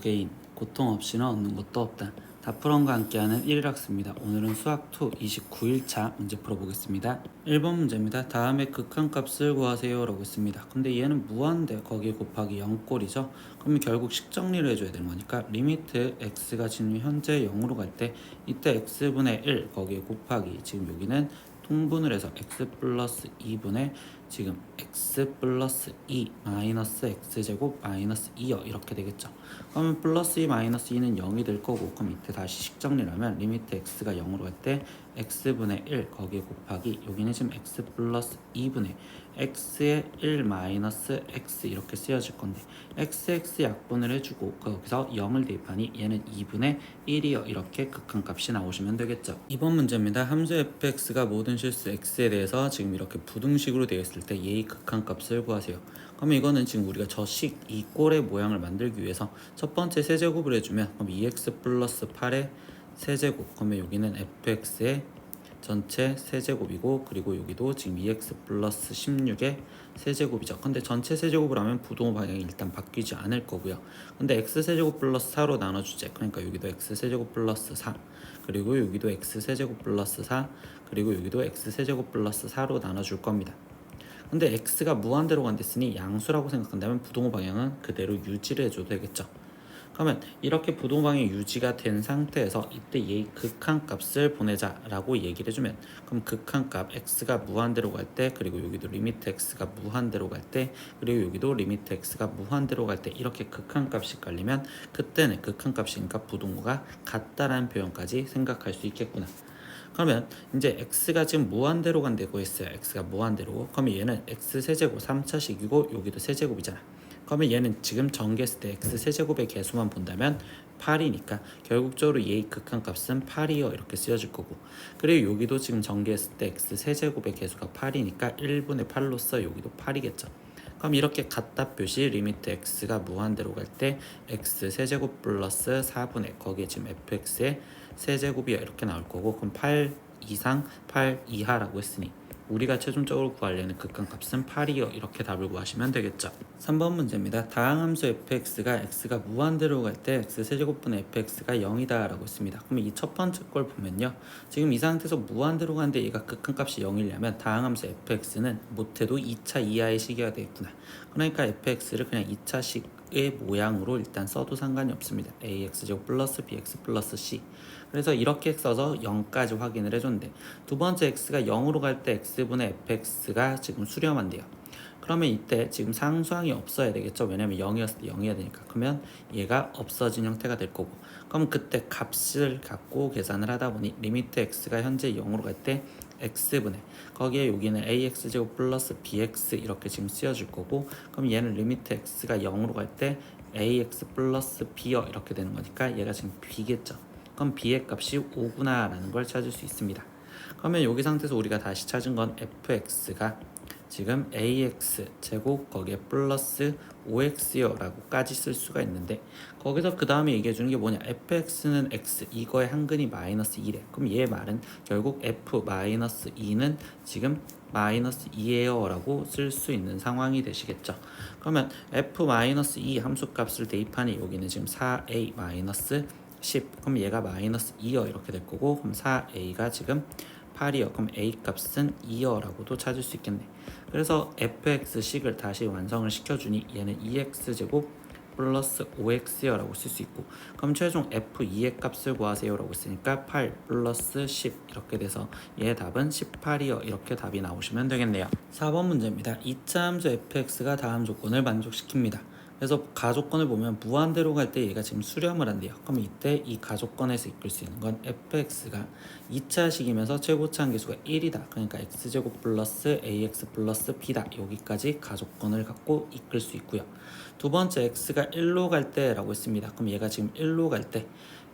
개인, 고통 없이는 얻는 것도 없다. 다프런과 함께하는 1일학습니다. 오늘은 수학2 29일차 문제 풀어보겠습니다. 1번 문제입니다. 다음에 극한값을 구하세요 라고 했습니다. 근데 얘는 무한대 거기에 곱하기 0꼴이죠. 그러면 결국 식정리를 해줘야 되는 거니까 리미트 x가 지금 현재 0으로 갈 때 이때 x분의 1 거기에 곱하기 지금 여기는 통분을 해서 x 플러스 2분의 지금 x 플러스 2 마이너스 x제곱 마이너스 2요 이렇게 되겠죠. 그러면 플러스 2 마이너스 2는 0이 될 거고, 그럼 이때 다시 식정리를 하면 리미트 x가 0으로 갈 때 x분의 1 거기에 곱하기 여기는 지금 x 플러스 2분의 x의 1 마이너스 x 이렇게 쓰여질 건데 x 약분을 해주고 거기서 0을 대입하니 얘는 2분의 1이요 이렇게 극한값이 나오시면 되겠죠. 이번 문제입니다. 함수 fx가 모든 실수 x에 대해서 지금 이렇게 부등식으로 되어 있을 때 얘의 극한값을 구하세요. 그러면 이거는 지금 우리가 저식 이 꼴의 모양을 만들기 위해서 첫 번째 세제곱을 해주면 그럼 2x 플러스 8의 세제곱, 그러면 여기는 fx의 전체 세제곱이고, 그리고 여기도 지금 2x 플러스 16의 세제곱이죠. 근데 전체 세제곱을 하면 부동호 방향이 일단 바뀌지 않을 거고요. 근데 x세제곱 플러스 4로 나눠주재. 그러니까 여기도 x세제곱 플러스 4, 그리고 여기도 x세제곱 플러스 4, 그리고 여기도 x세제곱 플러스 4로 나눠줄 겁니다. 근데 x가 무한대로 간댔으니 양수라고 생각한다면 부동호 방향은 그대로 유지를 해줘도 되겠죠. 그러면 이렇게 부동호 방향이 유지가 된 상태에서 이때 얘의 극한값을 보내자라고 얘기를 해주면, 그럼 극한값 x가 무한대로 갈 때, 그리고 여기도 리미트 x가 무한대로 갈 때, 그리고 여기도 리미트 x가 무한대로 갈 때 이렇게 극한값이 깔리면 그때는 극한값이니까 부동호가 같다라는 표현까지 생각할 수 있겠구나. 그러면 이제 x가 지금 무한대로 간다고 했어요. x가 무한대로. 그러면 얘는 x 세제곱 3차식이고 여기도 세제곱이잖아. 그러면 얘는 지금 전개했을 때 x 세제곱의 개수만 본다면 8이니까 결국적으로 얘의 극한값은 8이요 이렇게 쓰여질 거고, 그리고 여기도 지금 전개했을 때 x 세제곱의 개수가 8이니까 1분의 8로서 여기도 8이겠죠. 그럼 이렇게 같다 표시 리미트 x가 무한대로 갈 때 x 세제곱 플러스 4분의 거기에 지금 fx의 세제곱이야 이렇게 나올 거고, 그럼 8 이상 8 이하라고 했으니 우리가 최종적으로 구하려는 극한값은 8이요 이렇게 답을 구하시면 되겠죠. 3번 문제입니다. 다항함수 fx가 x가 무한대로 갈 때 x세제곱분의 fx가 0이다 라고 했습니다. 그러면 이 첫 번째 걸 보면요, 지금 이 상태에서 무한대로 가는데 얘가 극한값이 0이려면 다항함수 fx는 못해도 2차 이하의 식이어야 되겠구나. 그러니까 fx를 그냥 2차식의 모양으로 일단 써도 상관이 없습니다. ax제곱 플러스 bx 플러스 c. 그래서 이렇게 써서 0까지 확인을 해줬는데, 두 번째 x가 0으로 갈 때 x분의 fx가 지금 수렴한대요. 그러면 이때 지금 상수항이 없어야 되겠죠. 왜냐면 0이었을 때 0이어야 되니까. 그러면 얘가 없어진 형태가 될 거고, 그럼 그때 값을 갖고 계산을 하다 보니 리미트 x가 현재 0으로 갈 때 x분의 거기에 여기는 ax제곱 플러스 bx 이렇게 지금 쓰여질 거고, 그럼 얘는 리미트 x가 0으로 갈 때 ax 플러스 b요 이렇게 되는 거니까 얘가 지금 b겠죠. 그럼 b의 값이 5구나 라는 걸 찾을 수 있습니다. 그러면 여기 상태에서 우리가 다시 찾은 건 fx가 지금 ax 제곱 거기에 플러스 5x요 라고까지 쓸 수가 있는데, 거기서 그 다음에 얘기해 주는 게 뭐냐, fx는 x 이거의 한근이 마이너스 2래. 그럼 얘 말은 결국 f 마이너스 2는 지금 마이너스 2예요 라고 쓸 수 있는 상황이 되시겠죠. 그러면 f 마이너스 2 함수값을 대입하니 여기는 지금 4a 마이너스 10, 그럼 얘가 마이너스 2여 이렇게 될 거고, 그럼 4a가 지금 8이요. 그럼 a 값은 2여 라고도 찾을 수 있겠네. 그래서 fx식을 다시 완성을 시켜주니 얘는 2x제곱 플러스 5x요 라고 쓸 수 있고, 그럼 최종 f2의 값을 구하세요 라고 했으니까 8 플러스 10 이렇게 돼서 얘의 답은 18이요 이렇게 답이 나오시면 되겠네요. 4번 문제입니다. 2차 함수 fx가 다음 조건을 만족시킵니다. 그래서 가조건을 보면 무한대로 갈 때 얘가 지금 수렴을 한대요. 그럼 이때 이 가조건에서 이끌 수 있는 건 fx가 2차식이면서 최고차 한계수가 1이다. 그러니까 x제곱 플러스 ax 플러스 b다. 여기까지 가조건을 갖고 이끌 수 있고요. 두 번째 x가 1로 갈 때라고 했습니다. 그럼 얘가 지금 1로 갈 때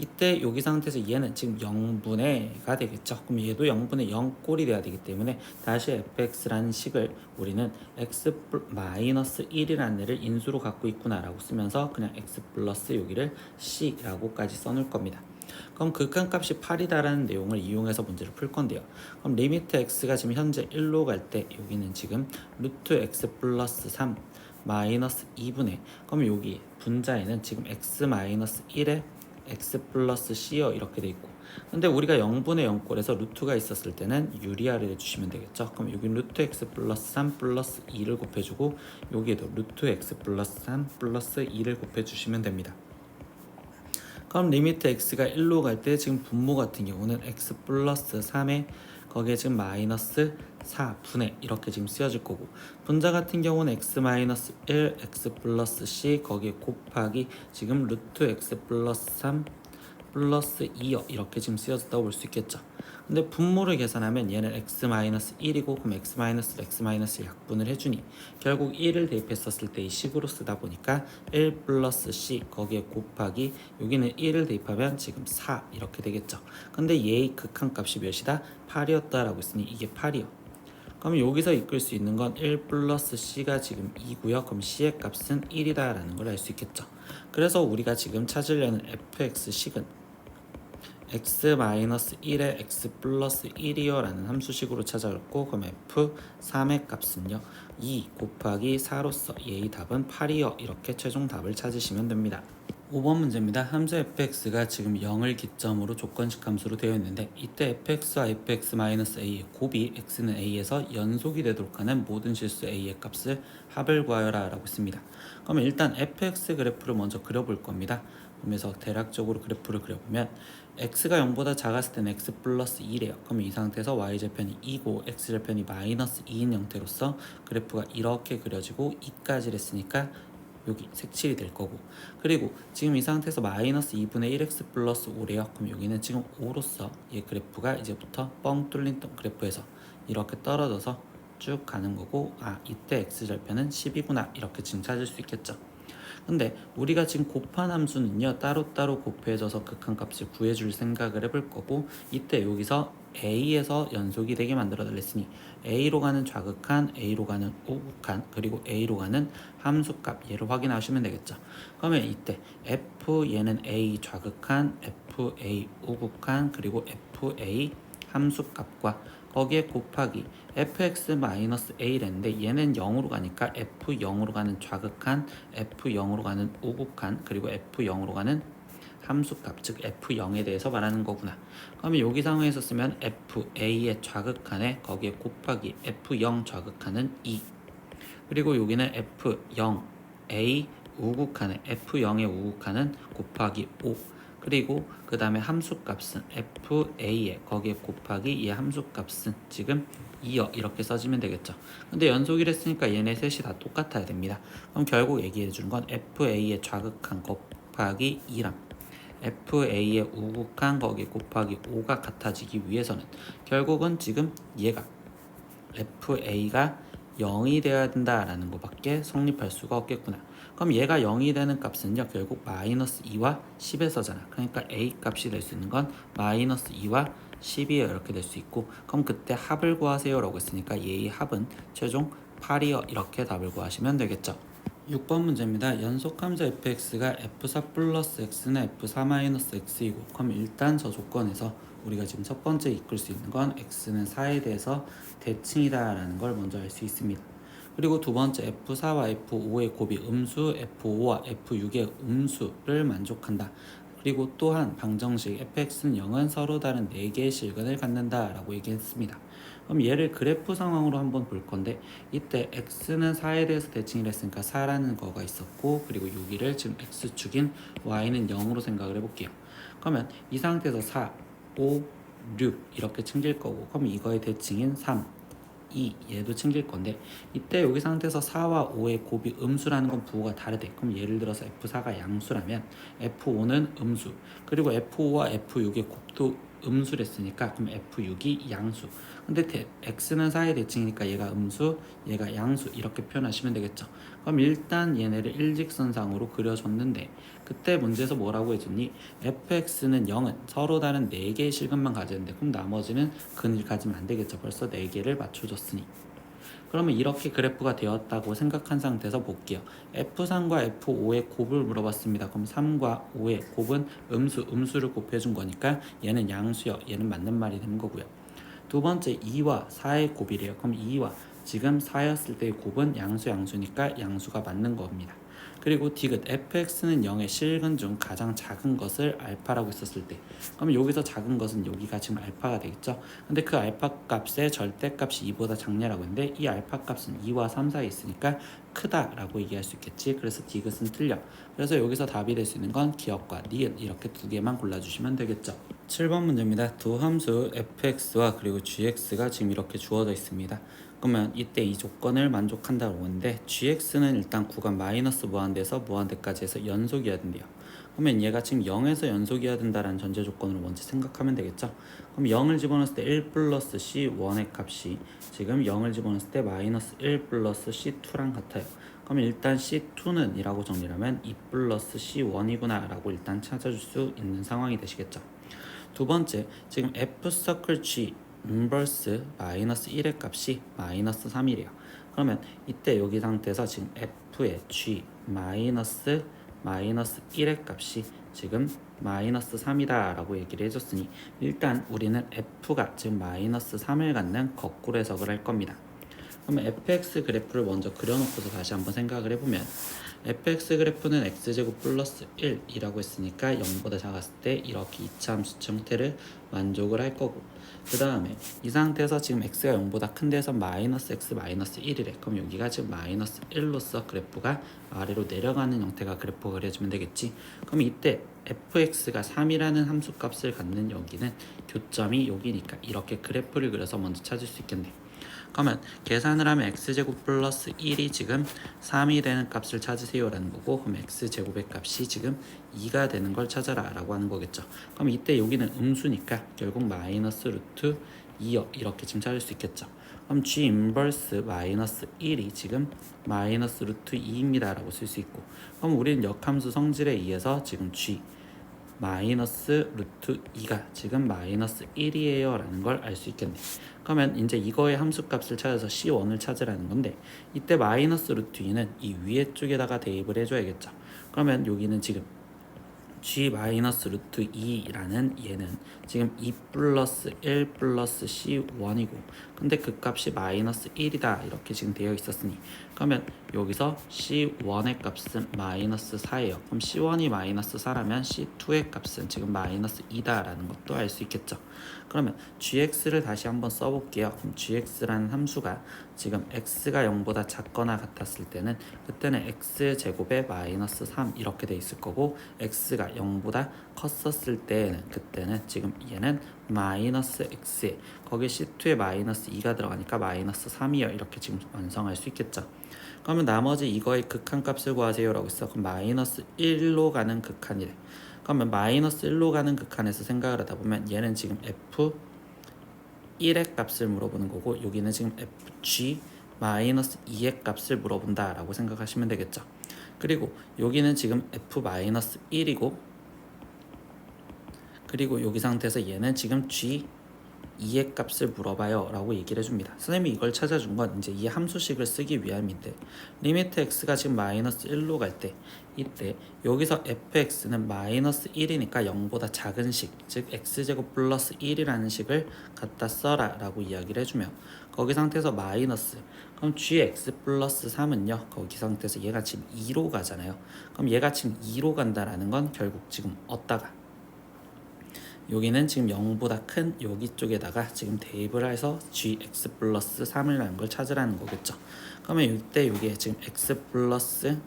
이때 여기 상태에서 얘는 지금 0분의가 되겠죠. 그럼 얘도 0분의 0꼴이 돼야 되기 때문에 다시 fx라는 식을 우리는 x 마이너스 1이라는 애를 인수로 갖고 있구나 라고 쓰면서 그냥 x 플러스 여기를 c라고까지 써놓을 겁니다. 그럼 극한값이 8이다라는 내용을 이용해서 문제를 풀 건데요. 그럼 리미트 x가 지금 현재 1로 갈 때 여기는 지금 루트 x 플러스 3 마이너스 2분의, 그럼 여기 분자에는 지금 x 마이너스 1에 x 플러스 c요 이렇게 돼 있고, 근데 우리가 0분의 0꼴에서 루트가 있었을 때는 유리화를 해주시면 되겠죠. 그럼 여기 루트 x 플러스 3 플러스 2를 곱해주고, 여기에도 루트 x 플러스 3 플러스 2를 곱해주시면 됩니다. 그럼 리미트 x가 1로 갈 때 지금 분모 같은 경우는 x 플러스 3에 거기에 지금 마이너스 4분의 이렇게 지금 쓰여질 거고, 분자 같은 경우는 x 마이너스 1, x 플러스 c 거기에 곱하기 지금 루트 x 플러스 3 플러스 2요 이렇게 지금 쓰여졌다고 볼 수 있겠죠. 근데 분모를 계산하면 얘는 x-1이고, 그럼 x-x- 약분을 해주니 결국 1을 대입했었을 때 이 식으로 쓰다 보니까 1 플러스 c 거기에 곱하기 여기는 1을 대입하면 지금 4 이렇게 되겠죠. 근데 얘의 극한값이 몇이다? 8이었다라고 했으니 이게 8이요. 그럼 여기서 이끌 수 있는 건 1 플러스 c가 지금 2고요. 그럼 c의 값은 1이다 라는 걸 알 수 있겠죠. 그래서 우리가 지금 찾으려는 fx식은 x-1에 x 플러스 1이요 라는 함수식으로 찾아줬고, 그럼 f3의 값은요 2 곱하기 4로서 얘의 답은 8이요 이렇게 최종 답을 찾으시면 됩니다. 5번 문제입니다. 함수 fx가 지금 0을 기점으로 조건식 함수로 되어 있는데, 이때 fx와 fx-a의 곱이 x는 a에서 연속이 되도록 하는 모든 실수 a의 값을 합을 구하여라 라고 했습니다. 그러면 일단 fx 그래프를 먼저 그려볼 겁니다. 그러면서 대략적으로 그래프를 그려보면 x가 0보다 작았을 때는 x 플러스 2래요. 그럼 이 상태에서 y절편이 2고 x절편이 마이너스 2인 형태로서 그래프가 이렇게 그려지고 2까지 했으니까 여기 색칠이 될 거고, 그리고 지금 이 상태에서 마이너스 2분의 1x 플러스 5래요. 그럼 여기는 지금 5로서 이 그래프가 이제부터 뻥 뚫린 그래프에서 이렇게 떨어져서 쭉 가는 거고, 이때 x절편은 10이구나 이렇게 지금 찾을 수 있겠죠. 근데 우리가 지금 곱한 함수는요 따로따로 곱해져서 극한값을 구해줄 생각을 해볼 거고, 이때 여기서 a에서 연속이 되게 만들어 달랬으니 a로 가는 좌극한, a로 가는 우극한, 그리고 a로 가는 함수값 얘를 확인하시면 되겠죠. 그러면 이때 f 얘는 a 좌극한, f a 우극한, 그리고 f a 함수값과 거기에 곱하기 fx-a랬는데 얘는 0으로 가니까 f0으로 가는 좌극한, f0으로 가는 우극한, 그리고 f0으로 가는 함수값, 즉 f0에 대해서 말하는 거구나. 그러면 여기 상황에서 쓰면 fa의 좌극한에 거기에 곱하기 f0 좌극한은 2, 그리고 여기는 f0a 우극한에 f0의 우극한은 곱하기 5, 그리고 그 다음에 함수값은 fa에 거기에 곱하기 이 함수값은 지금 2요 이렇게 써주면 되겠죠. 근데 연속이라 했으니까 얘네 셋이 다 똑같아야 됩니다. 그럼 결국 얘기해 주는 건 fa의 좌극한 곱하기 2랑 fa의 우극한 거기에 곱하기 5가 같아지기 위해서는 결국은 지금 얘가 fa가 0이 되어야 된다라는 것밖에 성립할 수가 없겠구나. 그럼 얘가 0이 되는 값은요 결국 마이너스 2와 10에서잖아. 그러니까 a 값이 될 수 있는 건 마이너스 2와 10이에요 이렇게 될 수 있고, 그럼 그때 합을 구하세요 라고 했으니까 얘의 합은 최종 8이요 이렇게 답을 구하시면 되겠죠. 6번 문제입니다. 연속함수 fx가 f4 플러스 x는 f4 마이너스 x이고, 그럼 일단 저 조건에서 우리가 지금 첫 번째 이끌 수 있는 건 x는 4에 대해서 대칭이다 라는 걸 먼저 알 수 있습니다. 그리고 두 번째 f4와 f5의 곱이 음수, f5와 f6의 음수를 만족한다. 그리고 또한 방정식 fx는 0은 서로 다른 4개의 실근을 갖는다 라고 얘기했습니다. 그럼 얘를 그래프 상황으로 한번 볼 건데, 이때 x는 4에 대해서 대칭을 했으니까 4라는 거가 있었고, 그리고 여기를 지금 x축인 y는 0으로 생각을 해볼게요. 그러면 이 상태에서 4, 5, 6 이렇게 챙길 거고, 그럼 이거의 대칭인 3, 2 얘도 챙길 건데, 이때 여기 상태에서 4와 5의 곱이 음수라는 건 부호가 다르대. 그럼 예를 들어서 f4가 양수라면 f5는 음수, 그리고 f5와 f6의 곱도 음수랬으니까 그럼 f6이 양수. 근데 x는 4의 대칭이니까 얘가 음수, 얘가 양수 이렇게 표현하시면 되겠죠. 그럼 일단 얘네를 일직선상으로 그려줬는데, 그때 문제에서 뭐라고 해줬니? fx는 0은 서로 다른 4개의 실근만 가졌는데, 그럼 나머지는 근을 가지면 안 되겠죠. 벌써 4개를 맞춰줬으니. 그러면 이렇게 그래프가 되었다고 생각한 상태에서 볼게요. F3과 F5의 곱을 물어봤습니다. 그럼 3과 5의 곱은 음수를 곱해준 거니까 얘는 양수요. 얘는 맞는 말이 되는 거고요. 두 번째 2와 4의 곱이래요. 그럼 2와 지금 4였을 때의 곱은 양수니까 양수가 맞는 겁니다. 그리고 디귿 fx는 0의 실근 중 가장 작은 것을 알파라고 했었을 때, 그럼 여기서 작은 것은 여기가 지금 알파가 되겠죠. 근데 그 알파 값의 절대값이 2보다 작냐라고 했는데 이 알파 값은 2와 3 사이에 있으니까 크다라고 얘기할 수 있겠지. 그래서 디귿은 틀려. 그래서 여기서 답이 될 수 있는 건 기억과 니은 이렇게 두 개만 골라주시면 되겠죠. 7번 문제입니다. 두 함수 fx와 그리고 gx가 지금 이렇게 주어져 있습니다. 그러면 이때 이 조건을 만족한다고 하는데 gx는 일단 구간 마이너스 무한대에서 무한대까지 해서 연속이어야 된대요. 그러면 얘가 지금 0에서 연속이어야 된다는 전제 조건으로 먼저 생각하면 되겠죠. 그럼 0을 집어넣었을 때 1 플러스 c1의 값이 지금 0을 집어넣었을 때 마이너스 1 플러스 c2랑 같아요. 그럼 일단 c2는 이라고 정리하면 2 플러스 c1이구나 라고 일단 찾아줄 수 있는 상황이 되시겠죠. 두 번째, 지금 f 서클 g 인버스 마이너스 1의 값이 마이너스 3이래요. 그러면 이때 여기 상태에서 지금 f의 g 마이너스 1의 값이 지금 마이너스 3이다 라고 얘기를 해줬으니 일단 우리는 f가 지금 마이너스 3을 갖는 거꾸로 해석을 할 겁니다. 그러면 fx 그래프를 먼저 그려놓고서 다시 한번 생각을 해보면 fx 그래프는 x제곱 플러스 1이라고 했으니까 0보다 작았을 때 이렇게 이차함수 형태를 만족을 할 거고, 그 다음에 이 상태에서 지금 x가 0보다 큰 데서 마이너스 x 마이너스 1이래. 그럼 여기가 지금 마이너스 1로서 그래프가 아래로 내려가는 형태가 그래프가 그려지면 되겠지. 그럼 이때 fx가 3이라는 함수값을 갖는 여기는 교점이 여기니까 이렇게 그래프를 그려서 먼저 찾을 수 있겠네. 그러면 계산을 하면 x제곱 플러스 1이 지금 3이 되는 값을 찾으세요 라는 거고, 그럼 x제곱의 값이 지금 2가 되는 걸 찾아라 라고 하는 거겠죠. 그럼 이때 여기는 음수니까 결국 마이너스 루트 2요 이렇게 지금 찾을 수 있겠죠. 그럼 g 인버스 마이너스 1이 지금 마이너스 루트 2입니다 라고 쓸 수 있고, 그럼 우리는 역함수 성질에 의해서 지금 g 마이너스 루트 2가 지금 마이너스 1이에요 라는 걸 알 수 있겠네. 그러면 이제 이거의 함수값을 찾아서 C1을 찾으라는 건데, 이때 마이너스 루트 2는 이 위에 쪽에다가 대입을 해줘야겠죠. 그러면 여기는 지금 g 마이너스 루트 2라는 얘는 지금 2 플러스 1 플러스 c1이고, 근데 그 값이 마이너스 1이다 이렇게 지금 되어 있었으니, 그러면 여기서 c1의 값은 마이너스 4예요. 그럼 c1이 마이너스 4라면 c2의 값은 지금 마이너스 2다 라는 것도 알 수 있겠죠. 그러면 gx를 다시 한번 써볼게요. 그럼 gx라는 함수가 지금 x가 0보다 작거나 같았을 때는 그때는 x제곱에 마이너스 3 이렇게 돼 있을 거고, x가 0보다 컸었을 때는 그때는 지금 얘는 마이너스 x에 거기 c2에 마이너스 2가 들어가니까 마이너스 3이요 이렇게 지금 완성할 수 있겠죠. 그러면 나머지 이거의 극한값을 구하세요 라고 했어. 그럼 마이너스 1로 가는 극한이래. 그러면 마이너스 1로 가는 극한에서 생각을 하다 보면 얘는 지금 f1의 값을 물어보는 거고, 여기는 지금 fg 마이너스 2의 값을 물어본다 라고 생각하시면 되겠죠. 그리고 여기는 지금 f 마이너스 1이고, 그리고 여기 상태에서 얘는 지금 g 2의 값을 물어봐요 라고 얘기를 해줍니다. 선생님이 이걸 찾아준 건 이제 이 함수식을 쓰기 위함인데, 리미트 x가 지금 마이너스 1로 갈 때 이때 여기서 fx는 마이너스 1이니까 0보다 작은 식, 즉 x제곱 플러스 1이라는 식을 갖다 써라 라고 이야기를 해주며, 거기 상태에서 마이너스, 그럼 gx 플러스 3은요 거기 상태에서 얘가 지금 2로 가잖아요. 그럼 얘가 지금 2로 간다라는 건 결국 지금 얻다가 여기는 지금 0보다 큰 여기 쪽에다가 지금 대입을 해서 gx 플러스 3을 라는 걸 찾으라는 거겠죠. 그러면 이때 여기에 지금 x 플러스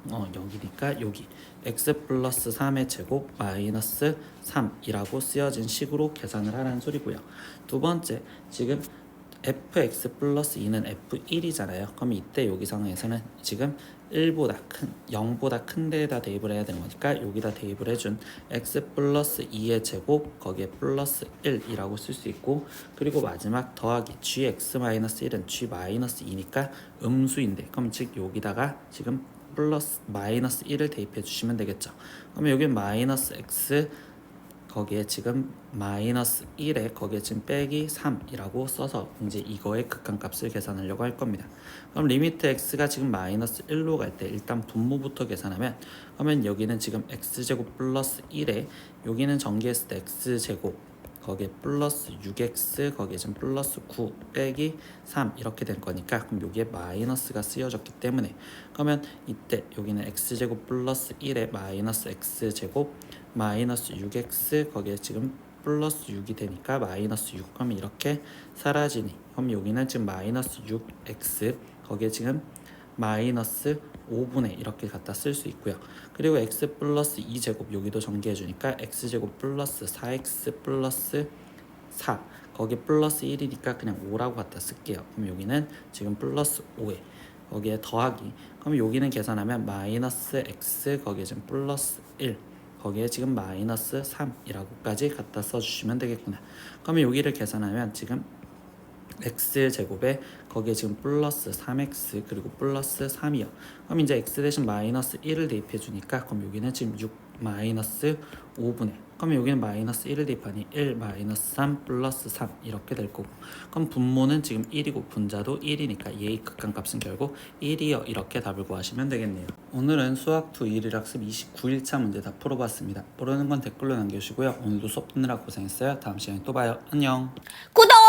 여기니까 여기 x 플러스 3의 제곱 마이너스 3이라고 쓰여진 식으로 계산을 하라는 소리고요. 두 번째, 지금 fx 플러스 2는 f1이잖아요. 그럼 이때 여기 상황에서는 지금 1보다 큰, 0보다 큰 데에다 대입을 해야 되는 거니까 여기다 대입을 해준 x 플러스 2의 제곱 거기에 플러스 1이라고 쓸 수 있고, 그리고 마지막 더하기 gx 마이너스 1은 g 마이너스 2니까 음수인데, 그럼 즉 여기다가 지금 플러스 마이너스 1을 대입해 주시면 되겠죠. 그러면 여기 마이너스 x 거기에 지금 마이너스 1에 거기에 지금 빼기 3이라고 써서 이제 이거의 극한값을 계산하려고 할 겁니다. 그럼 리미트 x가 지금 마이너스 1로 갈 때 일단 분모부터 계산하면, 그러면 여기는 지금 x제곱 플러스 1에 여기는 전개했을 때 x제곱 거기에 플러스 6x 거기에 지금 플러스 9 빼기 3 이렇게 된 거니까 그럼 여기에 마이너스가 쓰여졌기 때문에 그러면 이때 여기는 x제곱 플러스 1에 마이너스 x제곱 마이너스 6x 거기에 지금 플러스 6이 되니까 마이너스 6 그러면 이렇게 사라지니 그럼 여기는 지금 마이너스 6x 거기에 지금 마이너스 5분의 이렇게 갖다 쓸 수 있고요. 그리고 x 플러스 2제곱 여기도 전개해 주니까 x제곱 플러스 4x 플러스 4 거기 플러스 1이니까 그냥 5라고 갖다 쓸게요. 그럼 여기는 지금 플러스 5에 거기에 더하기 그럼 여기는 계산하면 마이너스 x 거기에 지금 플러스 1 거기에 지금 마이너스 3이라고까지 갖다 써주시면 되겠구나. 그러면 여기를 계산하면 지금 x제곱에 거기에 지금 플러스 3x 그리고 플러스 3이요. 그럼 이제 x 대신 마이너스 1을 대입해 주니까 그럼 여기는 지금 6 마이너스 5분의 그러면 여기는 마이너스 1을 대입하니 1 마이너스 3 플러스 3 이렇게 될 거고 그럼 분모는 지금 1이고 분자도 1이니까 얘의 극한값은 결국 1이요 이렇게 답을 구하시면 되겠네요. 오늘은 수학2 1일학습 29일차 문제 다 풀어봤습니다. 모르는 건 댓글로 남겨주시고요. 오늘도 수업 듣느라 고생했어요. 다음 시간에 또 봐요. 안녕. 구독!